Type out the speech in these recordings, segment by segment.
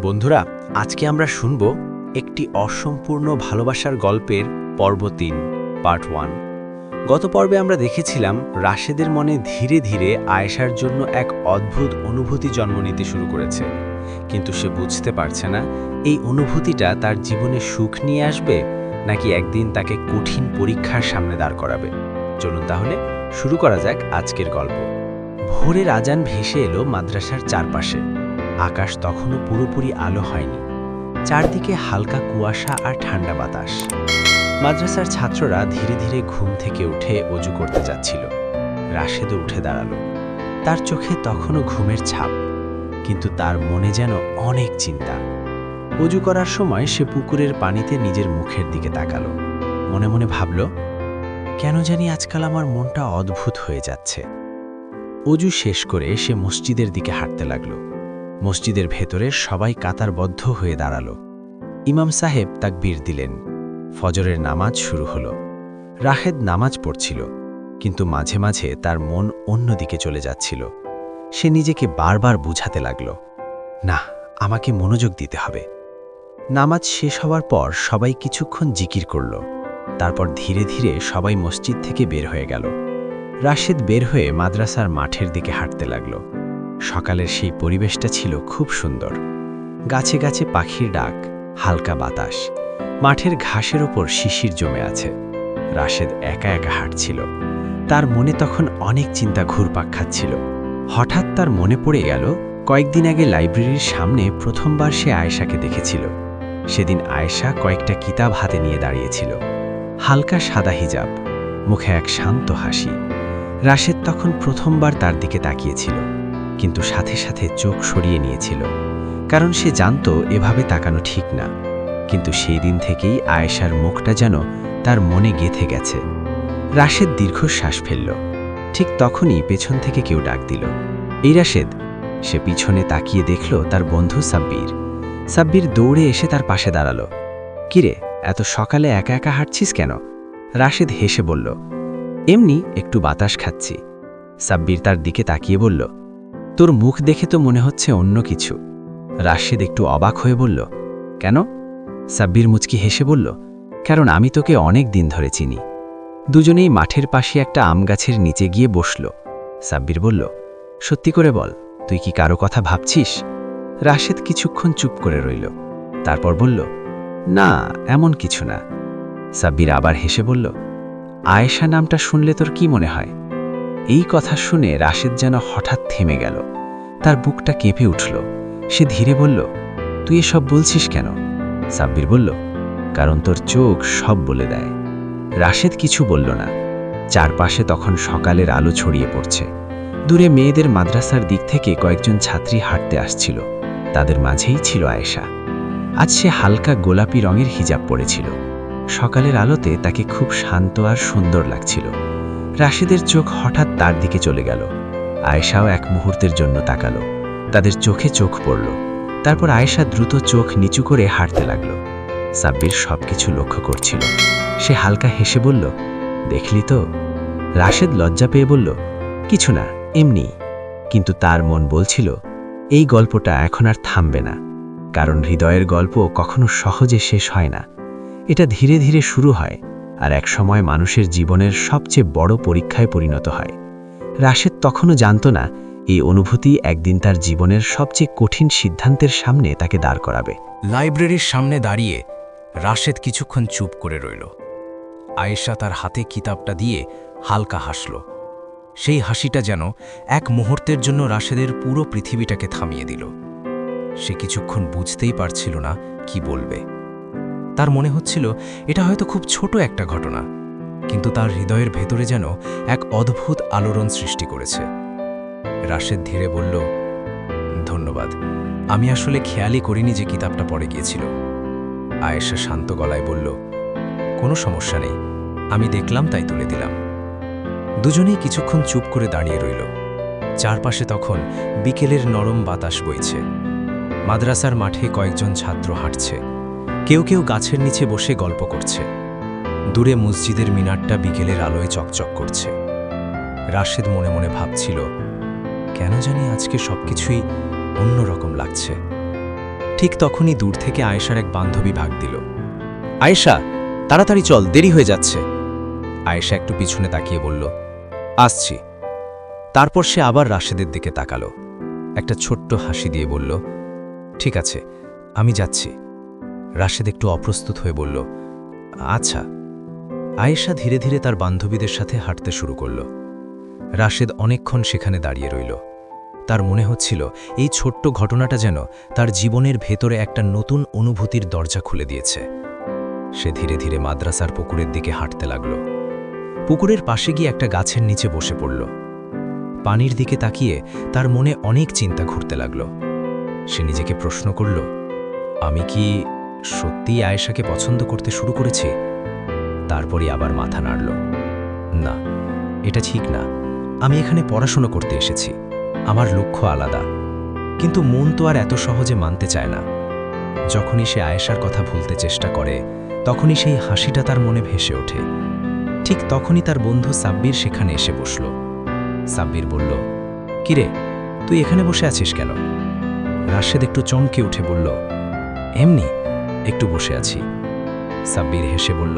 বন্ধুরা, আজকে আমরা শুনব একটি অসম্পূর্ণ ভালোবাসার গল্পের পর্ব ৩ পার্ট 1। গত পর্বে আমরা দেখেছিলাম রাশেদের মনে ধীরে ধীরে আয়েশার জন্য এক অদ্ভুত অনুভূতি জন্ম নিতে শুরু করেছে, কিন্তু সে বুঝতে পারছে না এই অনুভূতিটা তার জীবনে সুখ নিয়ে আসবে নাকি একদিন তাকে কঠিন পরীক্ষার সামনে দাঁড় করাবে। চলুন তাহলে শুরু করা যাক আজকের গল্প। ভোরের আজান ভেসে এলো মাদ্রাসার চারপাশে। আকাশ তখনও পুরোপুরি আলো হয়নি, চারদিকে হালকা কুয়াশা আর ঠান্ডা বাতাস। মাদ্রাসার ছাত্ররা ধীরে ধীরে ঘুম থেকে উঠে অজু করতে যাচ্ছিল। রাশেদও উঠে দাঁড়ালো। তার চোখে তখনও ঘুমের ছাপ, কিন্তু তার মনে যেন অনেক চিন্তা। অজু করার সময় সে পুকুরের পানিতে নিজের মুখের দিকে তাকালো। মনে মনে ভাবল, কেন জানি আজকাল আমার মনটা অদ্ভুত হয়ে যাচ্ছে। অজু শেষ করে সে মসজিদের দিকে হাঁটতে লাগলো। মসজিদের ভেতরে সবাই কাতারবদ্ধ হয়ে দাঁড়ালো। ইমাম সাহেব তাকবীর দিলেন। ফজরের নামাজ শুরু হলো। রাশেদ নামাজ পড়ছিল, কিন্তু মাঝে মাঝে তার মন অন্যদিকে চলে যাচ্ছিল। সে নিজেকে বারবার বুঝাতে লাগল, না, আমাকে মনোযোগ দিতে হবে। নামাজ শেষ হওয়ার পর সবাই কিছুক্ষণ জিকির করল। তারপর ধীরে ধীরে সবাই মসজিদ থেকে বের হয়ে গেল। রাশেদ বের হয়ে মাদ্রাসার মাঠের দিকে হাঁটতে লাগল। সকালের সেই পরিবেশটা ছিল খুব সুন্দর। গাছে গাছে পাখির ডাক, হালকা বাতাস, মাঠের ঘাসের ওপর শিশির জমে আছে। রাশেদ একা একা হাঁটছিল। তার মনে তখন অনেক চিন্তা ঘুরপাক খাচ্ছিল। হঠাৎ তার মনে পড়ে গেল কয়েকদিন আগে লাইব্রেরির সামনে প্রথমবার সে আয়েশাকে দেখেছিল। সেদিন আয়েশা কয়েকটা কিতাব হাতে নিয়ে দাঁড়িয়েছিল। হালকা সাদা হিজাব, মুখে এক শান্ত হাসি। রাশেদ তখন প্রথমবার তার দিকে তাকিয়েছিল, কিন্তু সাথে সাথে চোখ সরিয়ে নিয়েছিল, কারণ সে জানত এভাবে তাকানো ঠিক না। কিন্তু সেই দিন থেকেই আয়েশার মুখটা যেন তার মনে গেঁথে গেছে। রাশেদ দীর্ঘশ্বাস ফেলল। ঠিক তখনই পেছন থেকে কেউ ডাক দিল, এই রাশেদ। সে পিছনে তাকিয়ে দেখল তার বন্ধু সাব্বির। সাব্বির দৌড়ে এসে তার পাশে দাঁড়ালো। কিরে, এত সকালে একা একা হাঁটছিস কেন? রাশেদ হেসে বলল, এমনি একটু বাতাস খাচ্ছি। সাব্বির তার দিকে তাকিয়ে বলল, তোর মুখ দেখে তো মনে হচ্ছে অন্য কিছু। রাশেদ একটু অবাক হয়ে বলল, কেন? সাব্বির মুচকি হেসে বলল, কারণ আমি তোকে অনেক দিন ধরে চিনি। দুজনেই মাঠের পাশে একটা আম গাছের নিচে গিয়ে বসল। সাব্বির বলল, সত্যি করে বল, তুই কি কারো কথা ভাবছিস? রাশেদ কিছুক্ষণ চুপ করে রইল। তারপর বলল, না, এমন কিছু না। সাব্বির আবার হেসে বলল, আয়েশা নামটা শুনলে তোর কি মনে হয়? এই কথা শুনে রাশেদ যেন হঠাৎ থেমে গেল। তার বুকটা কেঁপে উঠল। সে ধীরে বলল, তুই এসব বলছিস কেন? সাব্বির বলল, কারণ তোর চোখ সব বলে দেয়। রাশেদ কিছু বলল না। চারপাশে তখন সকালের আলো ছড়িয়ে পড়ছে। দূরে মেয়েদের মাদ্রাসার দিক থেকে কয়েকজন ছাত্রী হাঁটতে আসছিল। তাদের মাঝেই ছিল আয়েশা। আজ সে হালকা গোলাপি রঙের হিজাব পরেছিল। সকালের আলোতে তাকে খুব শান্ত আর সুন্দর লাগছিল। রাশেদের চোখ হঠাৎ তার দিকে চলে গেল। আয়েশাও এক মুহূর্তের জন্য তাকালো। তাদের চোখে চোখ পড়ল। তারপর আয়েশা দ্রুত চোখ নিচু করে হাঁটতে লাগল। সাব্বির সবকিছু লক্ষ্য করছিল। সে হালকা হেসে বলল, দেখলি তো? রাশেদ লজ্জা পেয়ে বলল, কিছু না, এমনি। কিন্তু তার মন বলছিল, এই গল্পটা এখন আর থামবে না, কারণ হৃদয়ের গল্প কখনো সহজে শেষ হয় না। এটা ধীরে ধীরে শুরু হয়, আর এক সময় মানুষের জীবনের সবচেয়ে বড় পরীক্ষায় পরিণত হয়। রাশেদ তখনও জানত না এই অনুভূতি একদিন তার জীবনের সবচেয়ে কঠিন সিদ্ধান্তের সামনে তাকে দাঁড় করাবে। লাইব্রেরির সামনে দাঁড়িয়ে রাশেদ কিছুক্ষণ চুপ করে রইল। আয়েশা তার হাতে কিতাবটা দিয়ে হালকা হাসল। সেই হাসিটা যেন এক মুহূর্তের জন্য রাশেদের পুরো পৃথিবীটাকে থামিয়ে দিল। সে কিছুক্ষণ বুঝতেই পারছিল না কি বলবে। তার মনে হচ্ছিল এটা হয়তো খুব ছোট একটা ঘটনা, কিন্তু তার হৃদয়ের ভেতরে যেন এক অদ্ভুত আলোড়ন সৃষ্টি করেছে। রাশেদ ধীরে বলল, ধন্যবাদ, আমি আসলে খেয়ালই করিনি যে কিতাবটা পড়ে গিয়েছিল। আয়েশা শান্ত গলায় বলল, কোনো সমস্যা নেই, আমি দেখলাম তাই তুলে দিলাম। দুজনেই কিছুক্ষণ চুপ করে দাঁড়িয়ে রইল। চারপাশে তখন বিকেলের নরম বাতাস বইছে। মাদ্রাসার মাঠে কয়েকজন ছাত্র হাঁটছে। কেউ কেউ গাছের নিচে বসে গল্প করছে। দূরে মসজিদের মিনারটা বিকেলের আলোয় চকচক করছে। রাশেদ মনে মনে ভাবছিল, কেন জানি আজকে সবকিছুই অন্যরকম লাগছে। ঠিক ঠিক তখনই দূর থেকে আয়েশার এক বান্ধবী ভাগ দিল। আয়েশা, তাড়াতাড়ি চল, দেরি হয়ে যাচ্ছে। আয়েশা একটু পিছনে তাকিয়ে বলল, আসছি। তারপর সে আবার রাশেদের দিকে তাকালো, একটা ছোট্ট হাসি দিয়ে বলল, ঠিক আছে, আমি যাচ্ছি। রাশেদ একটু অপ্রস্তুত হয়ে বলল, আচ্ছা। আয়েশা ধীরে ধীরে তার বান্ধবীদের সাথে হাঁটতে শুরু করল। রাশেদ অনেকক্ষণ সেখানে দাঁড়িয়ে রইল। তার মনে হচ্ছিল এই ছোট্ট ঘটনাটা যেন তার জীবনের ভেতরে একটা নতুন অনুভূতির দরজা খুলে দিয়েছে। সে ধীরে ধীরে মাদ্রাসার পুকুরের দিকে হাঁটতে লাগল। পুকুরের পাশে গিয়ে একটা গাছের নিচে বসে পড়ল। পানির দিকে তাকিয়ে তার মনে অনেক চিন্তা ঘুরতে লাগল। সে নিজেকে প্রশ্ন করল, আমি কি সত্যিই আয়েশাকে পছন্দ করতে শুরু করেছি? তারপরই আবার মাথা নাড়ল, না, এটা ঠিক না। আমি এখানে পড়াশোনা করতে এসেছি, আমার লক্ষ্য আলাদা। কিন্তু মন তো আর এত সহজে মানতে চায় না। যখনই সে আয়েশার কথা ভুলতে চেষ্টা করে, তখনই সেই হাসিটা তার মনে ভেসে ওঠে। ঠিক তখনই তার বন্ধু সাব্বির সেখানে এসে বসল। সাব্বির বলল, কিরে, তুই এখানে বসে আছিস কেন? রাশেদ একটু চমকে উঠে বলল, এমনি একটু বসে আছি। সাব্বির হেসে বলল,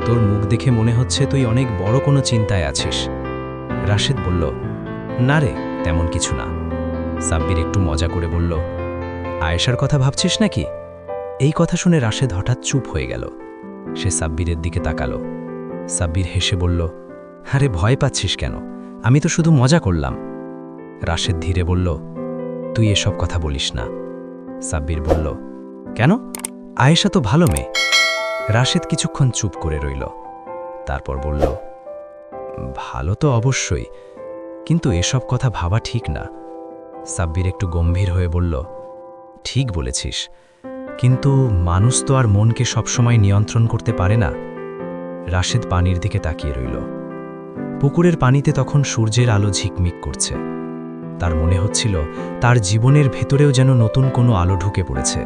তোর মুখ দেখে মনে হচ্ছে তুই অনেক বড় কোনো চিন্তায় আছিস। রাশেদ বলল, না রে, তেমন কিছু না। সাব্বির একটু মজা করে বলল, আয়েশার কথা ভাবছিস নাকি? এই কথা শুনে রাশেদ হঠাৎ চুপ হয়ে গেল। সে সাব্বিরের দিকে তাকালো। সাব্বির হেসে বলল, আরে ভয় পাচ্ছিস কেন? আমি তো শুধু মজা করলাম। রাশেদ ধীরে বলল, তুই এসব কথা বলিস না। সাব্বির বলল, কেন? আয়েশা তো ভালো মেয়ে। রাশেদ কিছুক্ষণ চুপ করে রইল। তারপর বলল, ভালো তো অবশ্যই, কিন্তু এসব কথা ভাবা ঠিক না। সাব্বির একটু গম্ভীর হয়ে বলল, ঠিক বলেছিস, কিন্তু মানুষ তো আর মনকে সবসময় নিয়ন্ত্রণ করতে পারে না। রাশেদ পানির দিকে তাকিয়ে রইল। পুকুরের পানিতে তখন সূর্যের আলো ঝিকমিক করছে। তার মনে হচ্ছিল তার জীবনের ভেতরেও যেন নতুন কোনো আলো ঢুকে পড়েছে।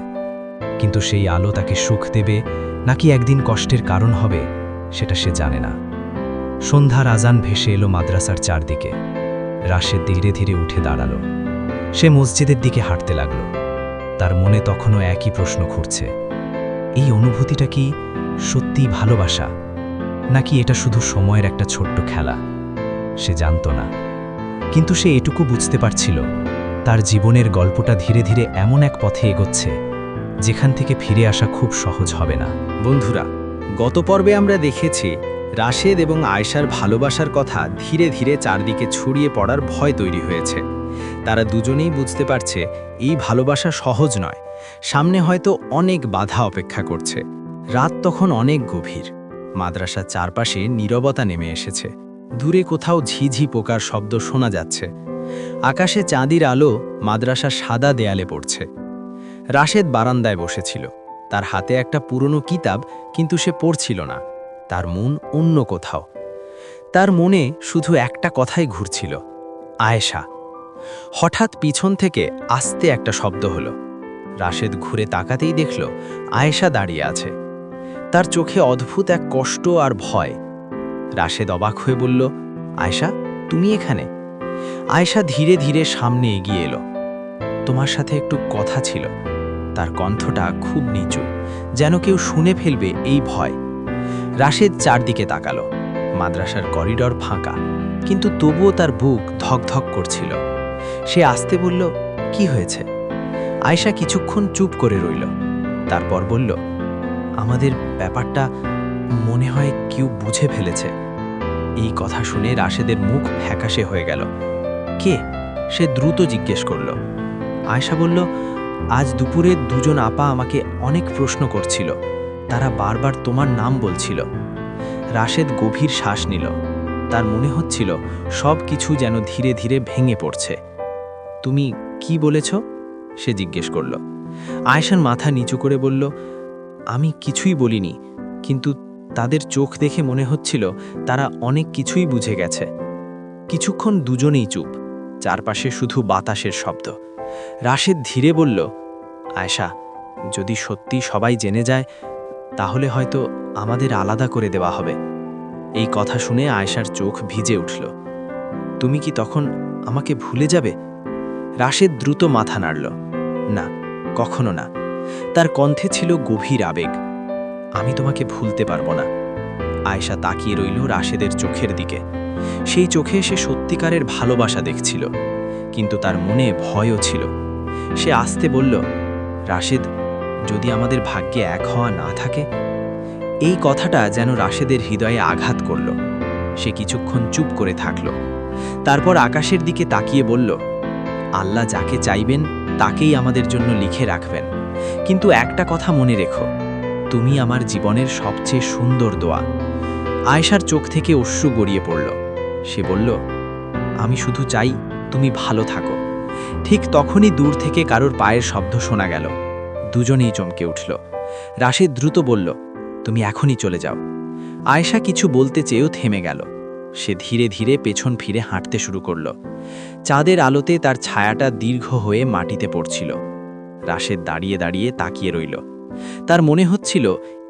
কিন্তু সেই আলো তাকে সুখ দেবে নাকি একদিন কষ্টের কারণ হবে, সেটা সে জানে না। সন্ধ্যার আজান ভেসে এলো মাদ্রাসার চারদিকে। রাশেদ ধীরে ধীরে উঠে দাঁড়ালো। সে মসজিদের দিকে হাঁটতে লাগল। তার মনে তখনও একই প্রশ্ন ঘুরছে, এই অনুভূতিটা কি সত্যিই ভালোবাসা, নাকি এটা শুধু সময়ের একটা ছোট্ট খেলা? সে জানত না, কিন্তু সে এটুকু বুঝতে পারছিল, তার জীবনের গল্পটা ধীরে ধীরে এমন এক পথে এগোচ্ছে যেখান থেকে ফিরে আসা খুব সহজ হবে না। বন্ধুরা, গত পর্বে আমরা দেখেছি রাশেদ এবং আয়েশার ভালোবাসার কথা ধীরে ধীরে চারদিকে ছড়িয়ে পড়ার ভয় তৈরি হয়েছে। তারা দুজনেই বুঝতে পারছে এই ভালোবাসা সহজ নয়, সামনে হয়তো অনেক বাধা অপেক্ষা করছে। রাত তখন অনেক গভীর। মাদ্রাসার চারপাশে নীরবতা নেমে এসেছে। দূরে কোথাও ঝিঝি পোকার শব্দ শোনা যাচ্ছে। আকাশে চাঁদির আলো মাদ্রাসার সাদা দেয়ালে পড়ছে। রাশেদ বারান্দায় বসেছিল। তার হাতে একটা পুরনো কিতাব, কিন্তু সে পড়ছিল না। তার মন অন্য কোথাও। তার মনে শুধু একটা কথাই ঘুরছিল, আয়েশা। হঠাৎ পিছন থেকে আস্তে একটা শব্দ হলো। রাশেদ ঘুরে তাকাতেই দেখল আয়েশা দাঁড়িয়ে আছে। তার চোখে অদ্ভুত এক কষ্ট আর ভয়। রাশেদ অবাক হয়ে বলল, আয়েশা, তুমি এখানে? আয়েশা ধীরে ধীরে সামনে এগিয়ে এলো। তোমার সাথে একটু কথা ছিল। তার কণ্ঠটা খুব নিচু, যেন কেউ শুনে ফেলবে এই ভয়। রাশেদ চারদিকে তাকালো। মাদ্রাসার করিডর ফাঁকা, কিন্তু তবুও তার বুক ধকধক করছিল। সে আস্তে বলল, কি হয়েছে? আয়েশা কিছুক্ষণ চুপ করে রইল। তারপর বলল, আমাদের ব্যাপারটা মনে হয় কেউ বুঝে ফেলেছে। এই কথা শুনে রাশেদের মুখ ফ্যাকাশে হয়ে গেল। কে? সে দ্রুত জিজ্ঞেস করল। আয়েশা বলল, আজ দুপুরে দুজন আপা আমাকে অনেক প্রশ্ন করছিল। তারা বারবার তোমার নাম বলছিল। রাশেদ গভীর শ্বাস নিল। তার মনে হচ্ছিল সব কিছু যেন ধীরে ধীরে ভেঙে পড়ছে। তুমি কি বলেছ? সে জিজ্ঞেস করল। আয়েশার মাথা নিচু করে বলল, আমি কিছুই বলিনি, কিন্তু তাদের চোখ দেখে মনে হচ্ছিল তারা অনেক কিছুই বুঝে গেছে। কিছুক্ষণ দুজনেই চুপ, চারপাশে শুধু বাতাসের শব্দ। রাশেদ ধীরে বলল, আয়েশা, যদি সত্যি সবাই জেনে যায়, তাহলে হয়তো আমাদের আলাদা করে দেওয়া হবে। এই কথা শুনে আয়েশার চোখ ভিজে উঠল। তুমি কি তখন আমাকে ভুলে যাবে? রাশেদ দ্রুত মাথা নাড়ল। না, কখনো না। তার কণ্ঠে ছিল গভীর আবেগ। আমি তোমাকে ভুলতে পারবো না। আয়েশা তাকিয়ে রইল রাশেদের চোখের দিকে। সেই চোখে সে সত্যিকারের ভালোবাসা দেখছিল, কিন্তু তার মনে ভয়ও ছিল। সে আস্তে বলল, রাশেদ, যদি আমাদের ভাগ্যে এক হওয়া না থাকে। এই কথাটা যেন রাশেদের হৃদয়ে আঘাত করল। সে কিছুক্ষণ চুপ করে থাকল। তারপর আকাশের দিকে তাকিয়ে বলল, আল্লাহ যাকে চাইবেন তাকেই আমাদের জন্য লিখে রাখবেন, কিন্তু একটা কথা মনে রেখো, তুমি আমার জীবনের সবচেয়ে সুন্দর দোয়া। আয়েশার চোখ থেকে অশ্রু গড়িয়ে পড়ল। সে বলল, আমি শুধু চাই তুমি ভালো থাকো। ঠিক তখনই দূর থেকে কারোর পায়ের শব্দ শোনা গেল। দুজনেই চমকে উঠল। রাশেদ দ্রুত বলল, তুমি এখনই চলে যাও। আয়েশা কিছু বলতে চেয়েও থেমে গেল। সে ধীরে ধীরে পেছন ফিরে হাঁটতে শুরু করল। চাঁদের আলোতে তার ছায়াটা দীর্ঘ হয়ে মাটিতে পড়ছিল। রাশেদ দাঁড়িয়ে দাঁড়িয়ে তাকিয়ে রইল। তার মনে হচ্ছিল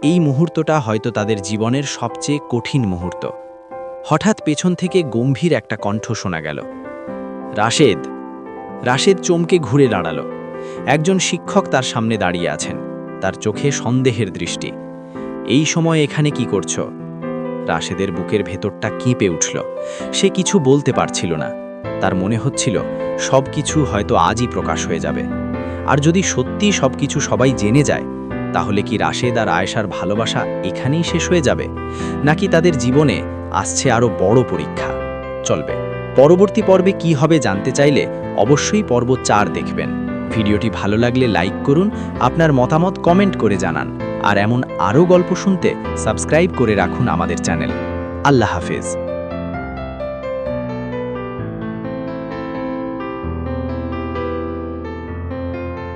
এই মুহূর্তটা হয়তো তাদের জীবনের সবচেয়ে কঠিন মুহূর্ত। হঠাৎ পেছন থেকে গম্ভীর একটা কণ্ঠ শোনা গেল, রাশেদ। রাশেদ চমকে ঘুরে দাঁড়াল। একজন শিক্ষক তার সামনে দাঁড়িয়ে আছেন, তার চোখে সন্দেহের দৃষ্টি। এই সময় এখানে কি করছো? রাশেদের বুকের ভেতরটা কেঁপে উঠল। সে কিছু বলতে পারছিল না। তার মনে হচ্ছিল সবকিছু হয়তো আজই প্রকাশ হয়ে যাবে। আর যদি সত্যি সবকিছু সবাই জেনে যায়, তাহলে কি রাশেদ আর আয়েশার ভালোবাসা এখানেই শেষ হয়ে যাবে, নাকি তাদের জীবনে আসছে আরও বড় পরীক্ষা? চলবে পরবর্তী পর্বে কি হবে জানতে চাইলে অবশ্যই পর্ব 4 দেখবেন। ভিডিওটি ভালো লাগলে লাইক করুন, আপনার মতামত কমেন্ট করে জানান, আর এমন আরও গল্প শুনতে সাবস্ক্রাইব করে রাখুন আমাদের চ্যানেল। আল্লাহ হাফেজ।